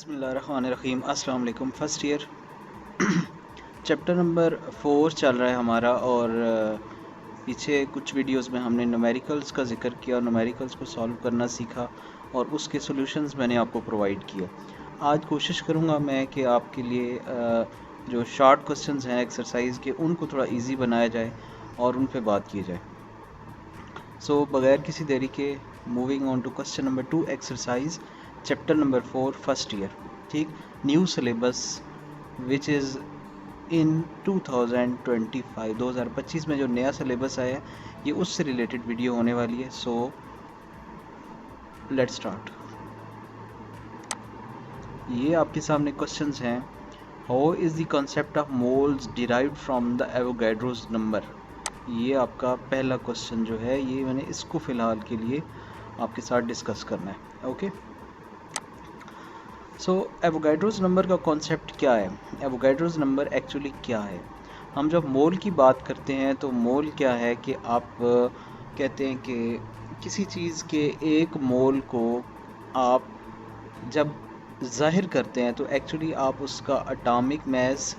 बिस्मिल्लाहिर्रहमानिर्रहीम। अस्सलाम वालेकुम। फ़र्स्ट ईयर चैप्टर नंबर 4 चल रहा है हमारा। और पीछे कुछ वीडियोस में हमने न्यूमेरिकल्स का जिक्र किया और न्यूमेरिकल्स को सॉल्व करना सीखा और उसके सॉल्यूशंस मैंने आपको प्रोवाइड किए। आज कोशिश करूँगा मैं कि आपके लिए जो शॉर्ट क्वेश्चंस हैं एक्सरसाइज के उनको थोड़ा इजी बनाया जाए और उन पे बात की जाए। सो बगैर किसी देरी के moving on to question number 2 exercise chapter number 4 first year. ठीक, new syllabus which is in 2025 में जो नया सिलेबस आया है ये उससे रिलेटेड वीडियो होने वाली है। So let's start. ये आपके सामने क्वेश्चंस हैं। How is the concept of moles derived from the Avogadro's number. ये आपका पहला क्वेश्चन जो है ये मैंने इसको फ़िलहाल के लिए आपके साथ डिस्कस करना है। ओके, सो एवोगैड्रोस नंबर का कॉन्सेप्ट क्या है, एवोगैड्रोस नंबर एक्चुअली क्या है। हम जब मोल की बात करते हैं तो मोल क्या है कि आप कहते हैं कि किसी चीज़ के एक मोल को आप जब ज़ाहिर करते हैं तो एक्चुअली आप उसका atomic mass,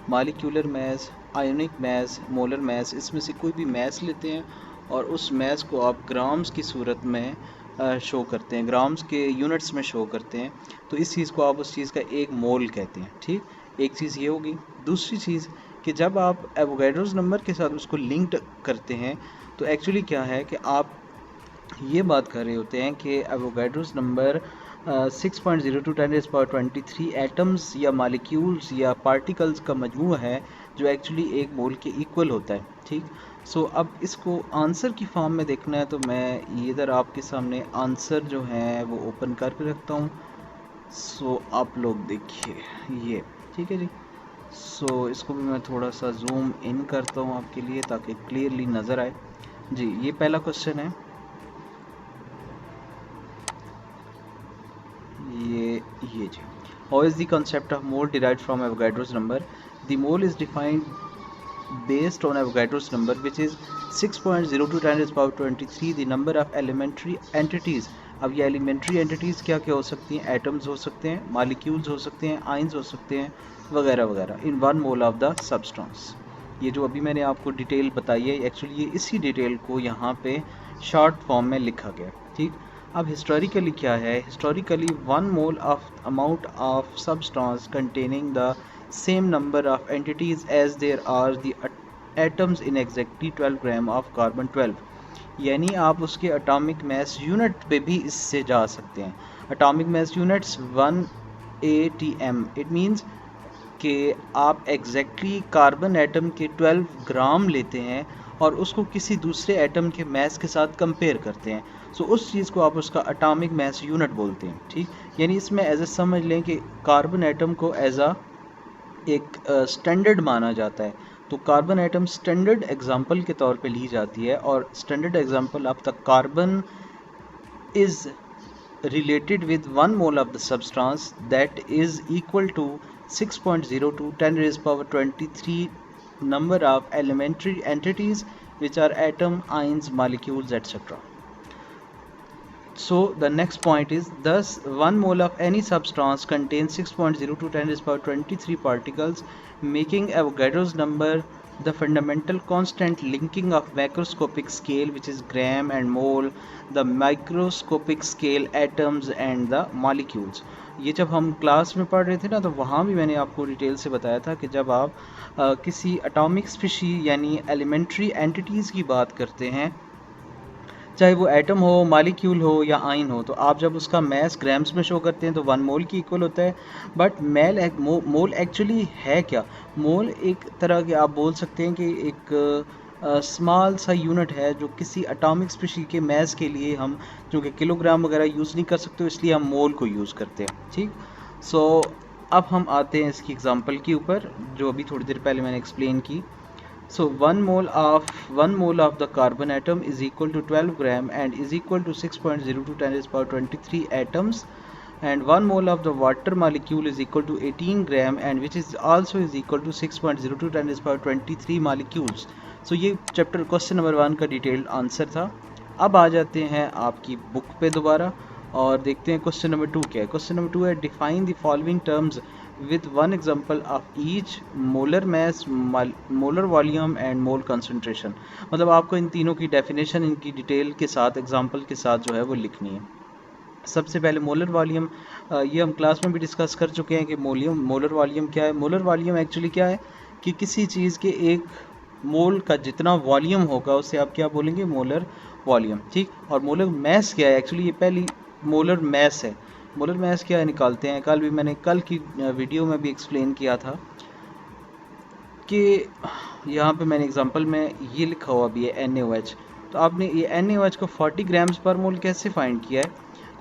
molecular mass, ionic mass, molar mass, इसमें से कोई भी मास लेते हैं और उस मास को आप ग्राम्स की सूरत में शो करते हैं, ग्राम्स के यूनिट्स में शो करते हैं। तो इस चीज़ को आप उस चीज़ का एक मोल कहते हैं। ठीक, एक चीज़ ये होगी। दूसरी चीज़ कि जब आप एवोगैड्रोस नंबर के साथ उसको लिंक्ड करते हैं तो एक्चुअली क्या है कि आप ये बात कर रहे होते हैं कि एवोगैड्रोस नंबर 6.02 10⁻23 एटम्स या मालिक्यूल्स या पार्टिकल्स का मजमू है जो एक्चुअली एक मोल के इक्वल होता है। ठीक, सो अब इसको आंसर की फॉर्म में देखना है तो मैं इधर आपके सामने आंसर जो है वो ओपन करके रखता हूँ। सो आप लोग देखिए ये, ठीक है जी। सो इसको भी मैं थोड़ा सा जूम इन करता हूँ आपके लिए ताकि क्लियरली नज़र आए जी। ये पहला क्वेश्चन है, ये जी। How is the concept of mole derived from Avogadro's number? The mole is defined based on Avogadro's number which is 6.02 10⁻23 the number of elementary entities। अब ये elementary entities क्या क्या हो सकती हैं, atoms हो सकते हैं, molecules हो सकते हैं, ions हो सकते हैं, वगैरह वगैरह, in one mole of the substance। ये जो अभी मैंने आपको डिटेल बताई है एक्चुअली ये इसी डिटेल को यहाँ पे शॉर्ट फॉर्म में लिखा गया। ठीक, अब हिस्टोरिकली क्या है, historically 1 mole of amount of substance containing the same number of entities as there are the atoms in exactly 12 gram of carbon 12। यानी आप उसके एटॉमिक मास यूनिट पे भी इससे जा सकते हैं। Atomic mass units 1 ATM, it means कि आप एग्जैक्टली कार्बन एटम के 12 ग्राम लेते हैं और उसको किसी दूसरे एटम के मास के साथ कंपेयर करते हैं। सो उस चीज़ को आप उसका एटॉमिक मास यूनिट बोलते हैं। ठीक, यानी इसमें एज ए समझ लें कि कार्बन एटम को एज अ एक स्टैंडर्ड माना जाता है। तो कार्बन एटम स्टैंडर्ड एग्जांपल के तौर पे ली जाती है और standard example of the carbon is related with 1 mole of the substance that is equal to 6.02 10⁻23 number of elementary entities which are atom, ions, molecules, etc. So the next point is thus 1 mole of any substance contains 6.02 10⁻23 particles, making Avogadro's number the fundamental constant linking of macroscopic scale which is gram and mole, the microscopic scale atoms and the molecules। ये जब हम class में पढ़ रहे थे ना तो वहाँ भी मैंने आपको डिटेल से बताया था कि जब आप किसी एटॉमिक स्पीशी यानी एलिमेंट्री एंटिटीज़ की बात करते हैं, चाहे वो एटम हो, मालिक्यूल हो या आयन हो, तो आप जब उसका मास ग्राम्स में शो करते हैं तो 1 मोल की इक्वल होता है। बट मोल एक्चुअली है क्या, मोल एक तरह के आप बोल सकते हैं कि एक स्मॉल सा यूनिट है जो किसी एटॉमिक स्पीशी के मास के लिए हम चूँकि किलोग्राम वगैरह यूज़ नहीं कर सकते इसलिए हम मोल को यूज़ करते हैं। ठीक, सो अब हम आते हैं इसकी एग्जांपल के ऊपर जो अभी थोड़ी देर पहले मैंने एक्सप्लेन की। So 1 mole of the carbon atom is equal to 12 gram and is equal to 6.02 10⁻23 atoms, and 1 mole of the water molecule is equal to 18 gram and which is also is equal to 6.02 10⁻23 molecules। So ये chapter question number 1 का detailed answer था। अब आ जाते हैं आपकी book पे दोबारा और देखते हैं क्वेश्चन नंबर 2 क्या है। क्वेश्चन नंबर 2 है define the following terms with one example of each molar mass, molar volume and mole concentration. मतलब आपको इन तीनों की डेफिनेशन इनकी डिटेल के साथ एग्जांपल के साथ जो है वो लिखनी है। सबसे पहले मोलर वॉल्यूम, ये हम क्लास में भी डिस्कस कर चुके हैं कि मोलर वॉल्यूम क्या है। मोलर वॉल्यूम एक्चुअली क्या है कि किसी चीज़ के एक मोल का जितना वॉल्यूम होगा उसे आप क्या बोलेंगे, मोलर वॉल्यूम, ठीक। और मोलर मैस क्या है, एक्चुअली ये पहली मोलर मैस है। मोलर मैस क्या है निकालते हैं, कल की वीडियो में भी एक्सप्लेन किया था कि यहाँ पे मैंने एग्जांपल में ये लिखा हुआ भी है NaOH। तो आपने ये NaOH को 40 ग्राम्स पर मोल कैसे फाइंड किया है।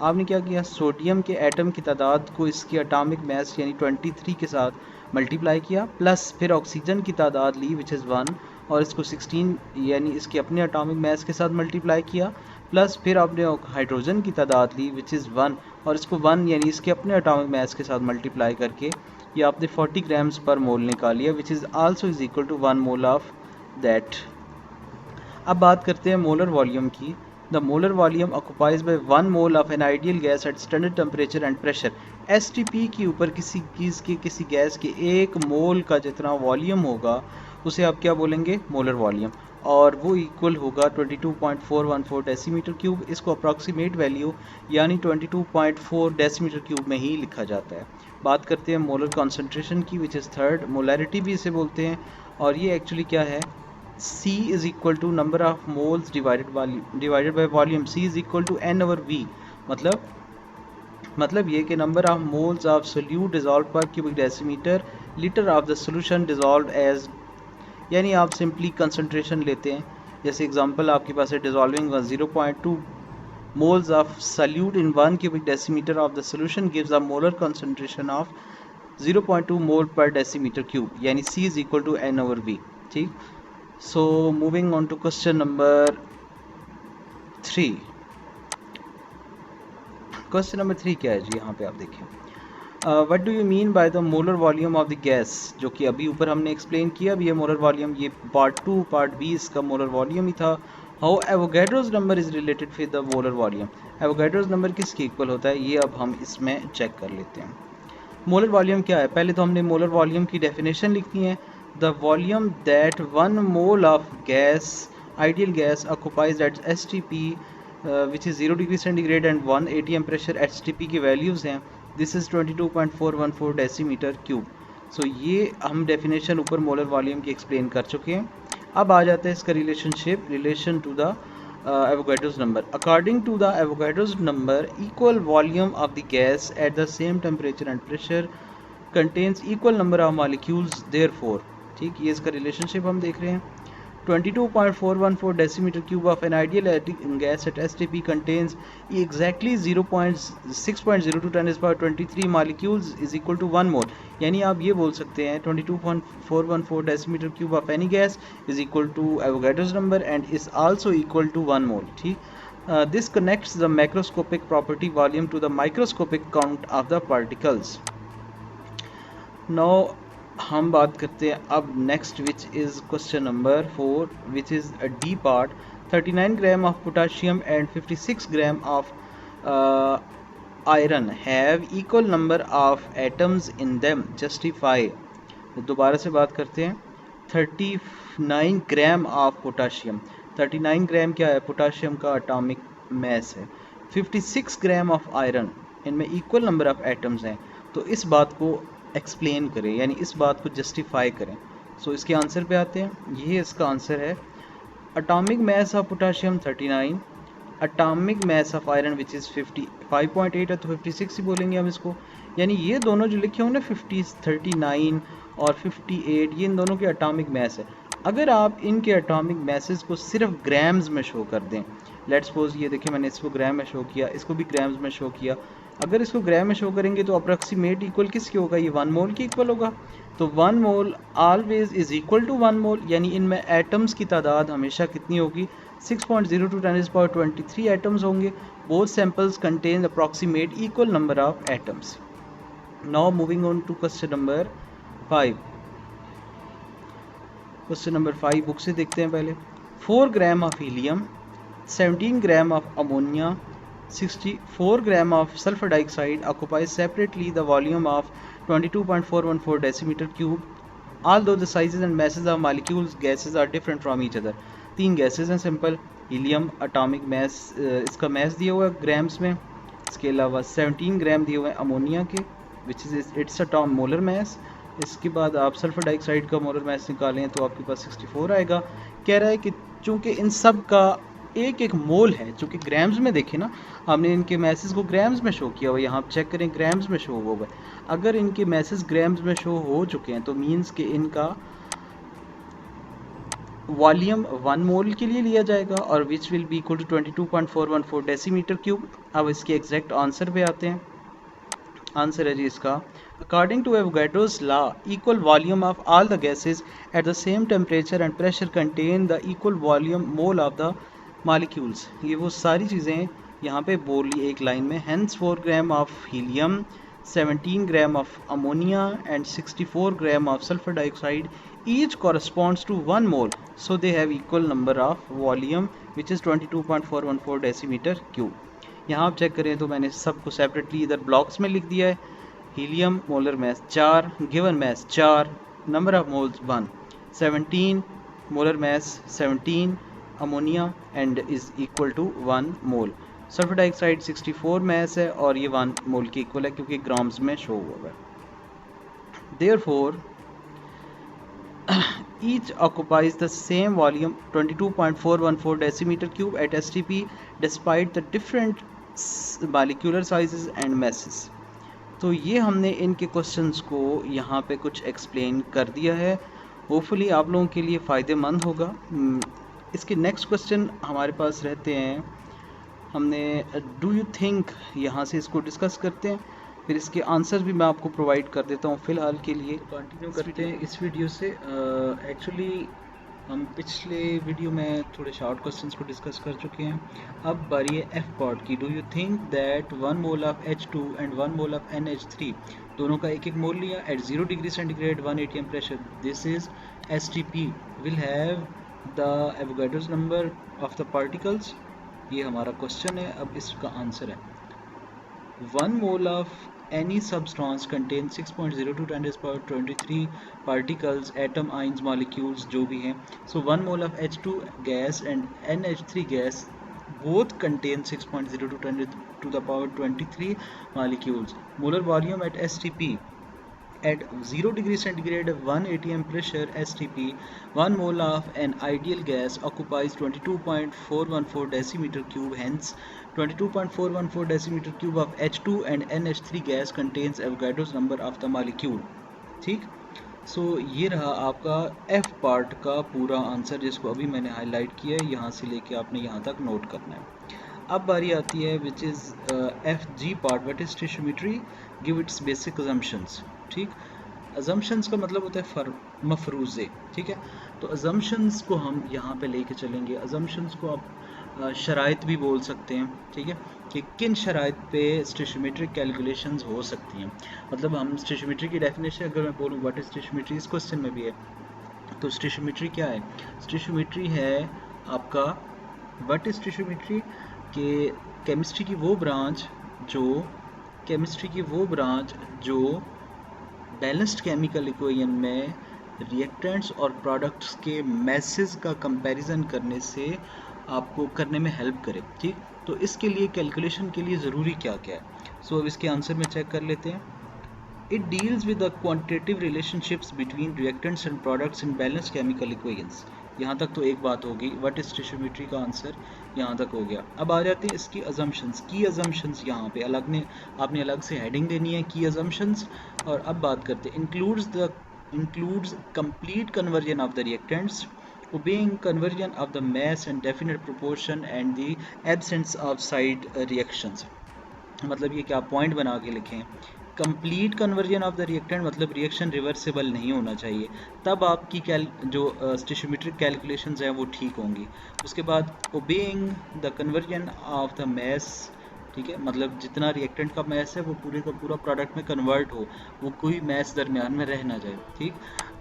आपने क्या किया, सोडियम के एटम की तादाद को इसकी एटॉमिक मास यानी 23 के साथ मल्टीप्लाई किया, प्लस फिर ऑक्सीजन की तादाद ली विच इज़ 1 और इसको 16 यानी इसके अपने एटॉमिक मास के साथ मल्टीप्लाई किया, प्लस फिर आपने हाइड्रोजन की तादाद ली विच इज़ 1 और इसको 1 यानी इसके अपने एटॉमिक मास के साथ मल्टीप्लाई करके ये आपने 40 ग्राम्स पर मोल निकाल लिया which is also is equal to 1 mole of that. अब बात करते हैं मोलर वॉल्यूम की। The molar volume occupies by 1 mole of an ideal gas at standard temperature and pressure. STP के ऊपर किसी चीज़ के, किसी गैस के एक मोल का जितना वॉल्यूम होगा उसे आप क्या बोलेंगे, मोलर वॉल्यूम, और वो इक्वल होगा 22.414 डेसीमीटर क्यूब। इसको अप्रॉक्सीमेट वैल्यू यानी 22.4 डेसीमीटर क्यूब में ही लिखा जाता है। बात करते हैं मोलर कॉन्सेंट्रेशन की विच इज़ थर्ड, मोलैरिटी भी इसे बोलते हैं, और ये एक्चुअली क्या है, C is equal to number of moles divided by volume. C is equal to N over V। मतलब ये कि number of moles of solute dissolve per cubic decimetre litre of the solution dissolve as, यानी आप simply concentration लेते हैं। जैसे example आपके पास है dissolving 0.2 moles of solute in 1 cubic decimeter of the solution gives a molar concentration of 0.2 mole per decimeter cube, यानी C is equal to N over V, ठीक। So moving on to question number 3। Question number 3 क्या है जी, यहाँ पे आप देखें, what do you mean by the molar volume of the gas, जो कि अभी ऊपर हमने एक्सप्लेन किया। अब ये मोलर वॉल्यूम, ये पार्ट 2 पार्ट 20 का मोलर वॉल्यूम ही था। How Avogadro's number is related with the molar volume. Avogadro's number किसके इक्वल होता है, ये अब हम इसमें चेक कर लेते हैं। मोलर वॉल्यूम क्या है, पहले तो हमने मोलर वॉल्यूम की डेफिनेशन लिखनी है। The volume that 1 mole of gas, ideal gas, occupies at STP which is 0 degree centigrade and 1 atm pressure. STP की वैल्यूज़ हैं, this is 22.414 decimetre cube. So ये हम डेफिनेशन ऊपर मोलर वॉल्यूम की explain कर चुके हैं। अब आ जाता है इसका relationship, relation to the Avogadro's number. According to the Avogadro's number, equal volume of the gas at the same temperature and pressure contains equal number of molecules. Therefore, ठीक, ये इसका रिलेशनशिप हम देख रहे हैं। 22.414 decimeter cube of an ideal gas at STP contains exactly 6.02 10 to the power 23 molecules is equal to 1 mole। यानी आप ये बोल सकते हैं 22.414 decimeter cube of any gas is equal to Avogadro's number and is also equal to 1 mole, ठीक। This connects the macroscopic property volume to the microscopic count of the particles। Now हम बात करते हैं अब next which is question number 4 which is a D part. 39 gram of potassium and 56 gram of iron have equal number of atoms in them, justify. दोबारा से बात करते हैं। 39 ग्राम ऑफ पोटाशियम, 39 ग्राम क्या है, पोटाशियम का एटॉमिक मास है। 56 gram of iron, इनमें इक्वल नंबर ऑफ एटम्स हैं। तो इस बात को एक्सप्लेन करें, यानी इस बात को जस्टिफाई करें। सो इसके आंसर पे आते हैं। ये इसका आंसर है, atomic mass of potassium 39, atomic mass of iron which is 5.8 है, तो 56 ही बोलेंगे हम इसको। यानी ये दोनों जो लिखे होंगे 39 और 58, ये इन दोनों के एटॉमिक मास है। अगर आप इनके एटॉमिक मासेस को सिर्फ ग्राम्स में शो कर दें, लेट्स सपोज ये देखिए मैंने इसको ग्राम में शो किया, इसको भी ग्राम्स में शो किया। अगर इसको ग्राम में शो करेंगे तो अप्रॉक्सीमेट इक्वल किसके होगा, ये 1 मोल के इक्वल होगा। तो 1 मोल ऑलवेज इज इक्वल टू 1 मोल, यानी इनमें एटम्स की तादाद हमेशा कितनी होगी, 6.02 10 to the power 23 एटम्स होंगे। Both samples contain approximate equal number of atoms. Now moving on to question number 5। Question number 5 book से देखते हैं पहले। 4 gram of helium, 17 gram of ammonia, 64 gram of sulfur dioxide occupies separately the volume of 22.414 decimeter cube, although the sizes and masses of molecules gases are different from each other. 3 gases हैं simple. Helium atomic mass, इसका मास दिया हुआ है grams में. इसके अलावा 17 ग्राम दिए हुए हैं अमोनिया के, which is it's a molar mass. इसके बाद आप सल्फर डाइऑक्साइड का मोलर मास निकालें तो आपके पास 64 आएगा. कह रहा है कि चूँकि इन सब का एक एक मोल है, चूँकि ग्राम्स में देखें ना, हमने इनके मैसेज को ग्राम्स में शो किया हुआ है. यहाँ आप चेक करें ग्राम्स में शो हुआ है. अगर इनके मैसेज ग्राम्स में शो हो चुके हैं तो मीन्स कि इनका वॉल्यूम 1 मोल के लिए लिया जाएगा और which will be equal to 22.414 decimetre cube. अब इसके एग्जैक्ट आंसर पे आते हैं. आंसर है जी इसका, according to Avogadro's law, equal volume of all the gases at the same temperature and pressure contain the equal volume mole of the molecules. ये वो सारी चीज़ें यहाँ पे बोली एक लाइन में. Hence 4 gram of helium, 17 gram of ammonia and 64 gram of sulphur dioxide each corresponds to 1 mole, so they have equal number of volume which is 22.414 decimeter cube. यहाँ आप चेक करें तो मैंने सबको सेपरेटली इधर ब्लॉक्स में लिख दिया है. Helium molar mass 4, given mass 4, number of moles 1, 17 molar mass 17 ammonia and is equal to 1 mole. Sulphur dioxide 64 mass है और ये 1 मोल के इक्वल है क्योंकि ग्राम्स में शो हुआ है. Therefore each occupies the same volume 22.414 decimeter cube at STP despite the different molecular sizes and masses. तो ये हमने इनके क्वेश्चंस को यहाँ पे कुछ एक्सप्लेन कर दिया है. होपफुली आप लोगों के लिए फ़ायदेमंद होगा. इसके नेक्स्ट क्वेश्चन हमारे पास रहते हैं. हमने डू यू थिंक यहाँ से इसको डिस्कस करते हैं, फिर इसके आंसर भी मैं आपको प्रोवाइड कर देता हूँ फ़िलहाल के लिए. कंटिन्यू करते हैं इस वीडियो से. एक्चुअली हम पिछले वीडियो में थोड़े शॉर्ट क्वेश्चंस को डिस्कस कर चुके हैं. अब बारी है एफ पार्ट की. Do you think that 1 mole of H2 and 1 mole of NH3, दोनों का एक एक मोल लिया at 0 degree centigrade 1 atm pressure, this is STP, will have the Avogadro's number of the particles. ये हमारा क्वेश्चन है. अब इसका आंसर है 1 mole of any substance contains 6.02 × 10⁻23 particles, atom, ions, molecules जो भी हैं. So 1 mole of H2 gas and NH3 gas both contain 6.02 × 10⁻23 molecules. Molar volume at STP at 0 degree centigrade 1 atm pressure STP, 1 mole of an ideal gas occupies 22.414 decimeter cube. Hence 22.414 decimeter cube of H2 and NH3 gas contains Avogadro's number of the molecule. ठीक. सो ये रहा आपका F part का पूरा answer जिसको अभी मैंने highlight किया है. यहाँ से लेके आपने यहाँ तक नोट करना है. अब बारी आती है which is F G part, what is stoichiometry, give its basic assumptions. ठीक, अजम्पशंस का मतलब होता है मफरूज़े. ठीक है, तो अजम्पशंस को हम यहाँ पे लेके चलेंगे. अजम्पशंस को आप शराइत भी बोल सकते हैं. ठीक है, कि किन शराइत पे स्टिशियोमेट्रिक कैलकुलेशंस हो सकती हैं. मतलब हम स्टिशियोमेट्री की डेफिनेशन अगर मैं बोलूँ व्हाट इज स्टिशियोमेट्री, इस क्वेश्चन में भी है. तो स्टिशियोमेट्री क्या है? स्टिशियोमेट्री है आपका व्हाट इज स्टिशियोमेट्री के केमिस्ट्री की वो ब्रांच जो बैलेंस्ड केमिकल इक्वेशन में रिएक्टेंट्स और प्रोडक्ट्स के मैसेज का कंपैरिजन करने से आपको करने में हेल्प करे. ठीक, तो इसके लिए कैलकुलेशन के लिए ज़रूरी क्या क्या है. सो अब इसके आंसर में चेक कर लेते हैं. It deals with the quantitative relationships between reactants and products in balanced chemical equations. यहाँ तक तो एक बात होगी. व्हाट इज स्टिशियोमेट्री का आंसर यहाँ तक हो गया. अब आ जाते हैं इसकी अजम्पशंस. की अजम्पशंस यहाँ पे आपने अलग से हेडिंग देनी है, की अजम्पशंस. और अब बात करते हैं includes complete conversion of the reactants, obeying conversion of the mass and definite proportion and the absence of side reactions. मतलब ये क्या पॉइंट बना के लिखें. Complete conversion of the reactant मतलब रिएक्शन रिवर्सिबल नहीं होना चाहिए, तब आपकी जो स्टिशियोमेट्रिक कैलकुलेशंस हैं वो ठीक होंगी. उसके बाद obeying the conversion of the mass. ठीक है, मतलब जितना रिएक्टेंट का मैस है वो पूरे का पूरा प्रोडक्ट में कन्वर्ट हो, वो कोई मैस दरमियान में रह ना जाए. ठीक.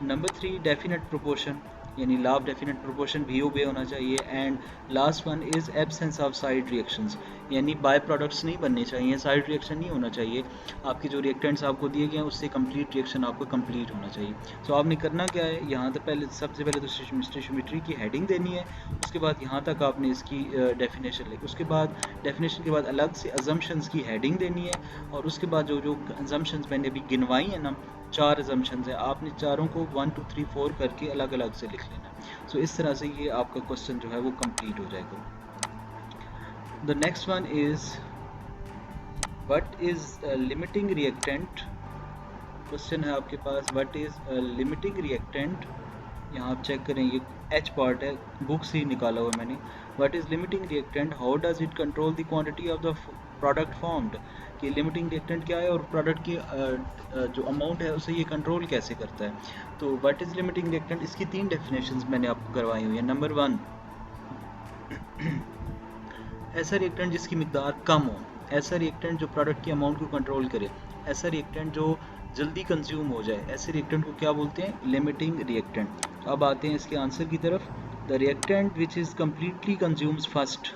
नंबर 3 डेफिनेट प्रोपोर्शन, यानी लॉ ऑफ डेफिनेट प्रोपोर्शन भी ओबे होना चाहिए. And last one is absence of side reactions, यानी बाय प्रोडक्ट्स नहीं बनने चाहिए, साइड रिएक्शन नहीं होना चाहिए। आपके जो रिएक्टेंट्स आपको दिए गए हैं उससे कंप्लीट रिएक्शन आपको कंप्लीट होना चाहिए। सो आपने करना क्या है, यहाँ तक पहले सबसे पहले तो स्टोइचियोमेट्री की हेडिंग देनी है, उसके बाद यहाँ तक आपने इसकी डेफिनेशन लिखी, उसके बाद डेफिनेशन के बाद अलग से अजम्पशंस की हेडिंग देनी है, और उसके बाद जो जो अजम्पशंस मैंने अभी गिनवाई है ना, 4 अजम्पशंस हैं, आपने चारों को 1 2 3 4 करके अलग अलग से लिख लेना। सो इस तरह से ये आपका क्वेश्चन जो है वो कंप्लीट हो जाएगा। The next one is what is limiting reactant. Question है आपके पास व्हाट इज लिमिटिंग रिएक्टेंट। यहाँ आप चेक करें, ये एच पार्ट है, बुक से ही निकाला हुआ मैंने। What is limiting reactant, how does it control the quantity of the product formed. कि लिमिटिंग रिएक्टेंट क्या है और प्रोडक्ट की जो अमाउंट है उसे ये कंट्रोल कैसे करता है। तो व्हाट इज लिमिटिंग रिएक्टेंट, इसकी 3 डेफिनेशंस मैंने आपको करवाई हुई है। नंबर 1, ऐसा रिएक्टेंट जिसकी मिकदार कम हो, ऐसा रिएक्टेंट जो प्रोडक्ट की अमाउंट को कंट्रोल करे, ऐसा रिएक्टेंट जो जल्दी कंज्यूम हो जाए, ऐसे रिएक्टेंट को क्या बोलते हैं, लिमिटिंग रिएक्टेंट। अब आते हैं इसके आंसर की तरफ। The reactant which is completely consumes first,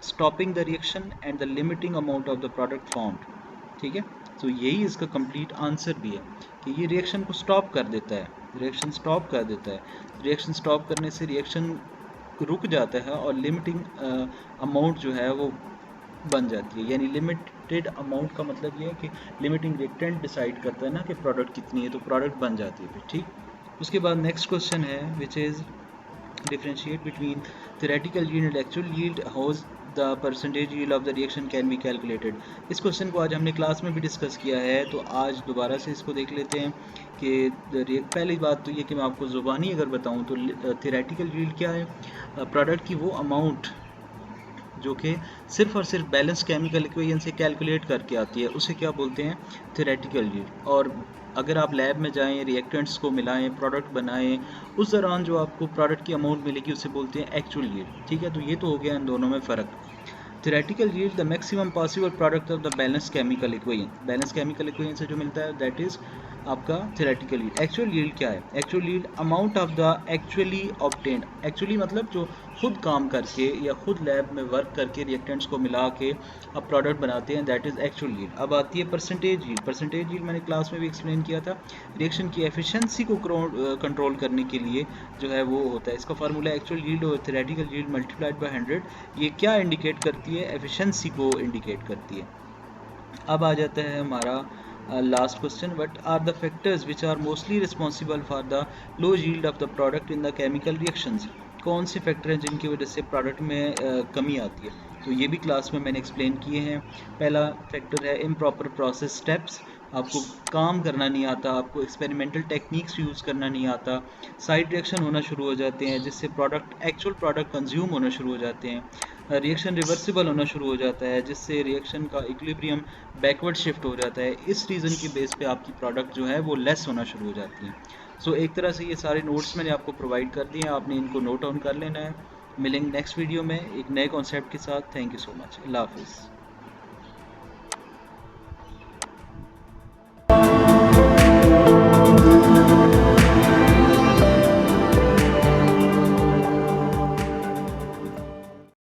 stopping the reaction and the limiting amount of the product formed. ठीक है, तो यही इसका कंप्लीट आंसर भी है कि ये रिएक्शन को स्टॉप कर देता है, रिएक्शन स्टॉप कर देता है। रिएक्शन स्टॉप करने से रिएक्शन रुक जाता है और लिमिटिंग अमाउंट जो है वो बन जाती है। यानी लिमिटेड अमाउंट का मतलब ये है कि लिमिटिंग रिएक्टेंट डिसाइड करता है ना कि प्रोडक्ट कितनी है, तो प्रोडक्ट बन जाती है फिर। ठीक, उसके बाद नेक्स्ट क्वेश्चन है which is differentiate between theoretical yield and actual yield, how the percentage yield of the reaction can be calculated। इस क्वेश्चन को आज हमने क्लास में भी डिस्कस किया है, तो आज दोबारा से इसको देख लेते हैं कि पहली बात तो ये कि मैं आपको ज़ुबानी अगर बताऊं तो theoretical yield क्या है, प्रोडक्ट की वो अमाउंट जो कि सिर्फ और सिर्फ बैलेंस केमिकल इक्वेशन से कैलकुलेट करके आती है, उसे क्या बोलते हैं, theoretical yield। और अगर आप लैब में जाएं, रिएक्टेंट्स को मिलाएं, प्रोडक्ट बनाएं, उस दौरान जो आपको प्रोडक्ट की अमाउंट मिलेगी उसे बोलते हैं एक्चुअल यील्ड। ठीक है, तो ये तो हो गया इन दोनों में फ़र्क। theoretical yield the maximum possible product of the balance chemical equation, balance chemical equation से जो मिलता है दैट इज़ आपका theoretical yield। एक्चुअल यील्ड क्या है, actual yield amount of the actually obtained, actually मतलब जो खुद काम करके या खुद लैब में वर्क करके रिएक्टेंट्स को मिला के अब प्रोडक्ट बनाते हैं, दैट इज़ एक्चुअल यील्ड। अब आती है परसेंटेज यील्ड। परसेंटेज यील्ड मैंने क्लास में भी एक्सप्लेन किया था, रिएक्शन की एफिशिएंसी को कंट्रोल करने के लिए जो है वो होता है। इसका फार्मूला एक्चुअल यील्ड और theoretical yield मल्टीप्लाइड बाय 100। ये क्या इंडिकेट करती है, एफिशिएंसी को इंडिकेट करती है। अब आ जाता है हमारा last question, what are the factors which are mostly responsible for the low yield of the product in the chemical reactions. कौन से फैक्टर हैं जिनकी वजह से प्रोडक्ट में कमी आती है, तो ये भी क्लास में मैंने एक्सप्लेन किए हैं। पहला फैक्टर है इम्प्रॉपर प्रोसेस स्टेप्स, आपको काम करना नहीं आता, आपको एक्सपेरिमेंटल टेक्निक्स यूज़ करना नहीं आता, साइड रिएक्शन होना शुरू हो जाते हैं जिससे प्रोडक्ट एक्चुअल प्रोडक्ट कंज्यूम होना शुरू हो जाते हैं, रिएक्शन रिवर्सिबल होना शुरू हो जाता है जिससे रिएक्शन का इक्विलिब्रियम बैकवर्ड शिफ्ट हो जाता है। इस रीज़न की बेस पे आपकी प्रोडक्ट जो है वो लेस होना शुरू हो जाती है। सो एक तरह से ये सारे नोट्स मैंने आपको प्रोवाइड कर दिए हैं, आपने इनको नोट डाउन कर लेना है। मिलेंगे नेक्स्ट वीडियो में एक नए कॉन्सेप्ट के साथ। थैंक यू सो मच, अल्लाह हाफिज़।